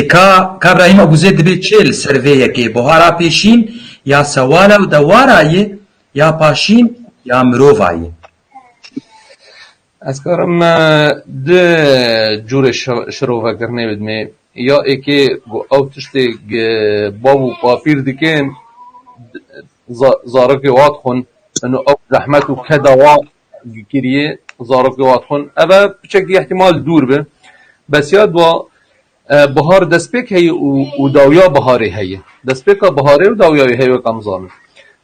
کا ابراهیم ابو زید دبی چل سرویه که بهارا پیشین یا سوالا و دوارایه یا پاشین یا مروفایه. از کارم ده جور شروع کرنه بدمه یا ایکی او تشتی بابو پافیر دیکن زارک واد خون انو او رحمت و کدوا گیریه زارک واد خون اوه بچکی احتمال دور به بس یاد با بهار دستپیک هی و داویا بهاری هی دستپیکا بهاری و داویای هی و کمزانه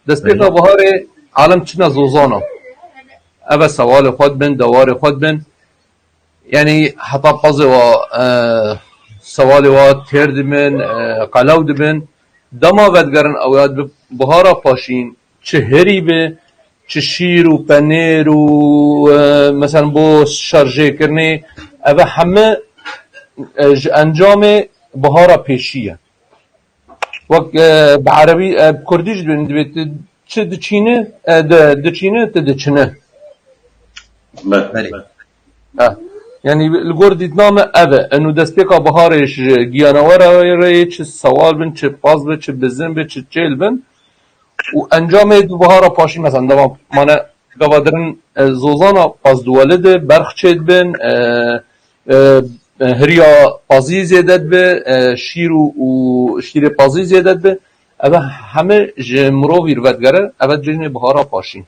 دستپیکا بهاری عالم چنا زوزانه اوه سوال خود بن دوار خود بن یعنی حتی قضی و سوال و ترد من قلاو دبن دما ودگرن اویاد بهارا پاشین چه هری به چه شیر و پنیر و مثلا بو شارژه کرنه اوه همه انجام بهارا پیشیه وقت بعربی کردیش دوید چه دچینه دچینه تدچنه بله یعنی الگور دیدنامه اوه انو دستپیکا بهارش گیانواره چه سوال بن چه پاز بن چه بزن بن چه چیل بن و انجام دو بهارا پاشین مثلا دوام مانه گوادرن زوزانا پاز دوالده برخ چید بن هریا پازی زیادت به شیر و شیر پازی زیادت به اوه همه مرووی رو بدگره اوه جنه بهارا پاشین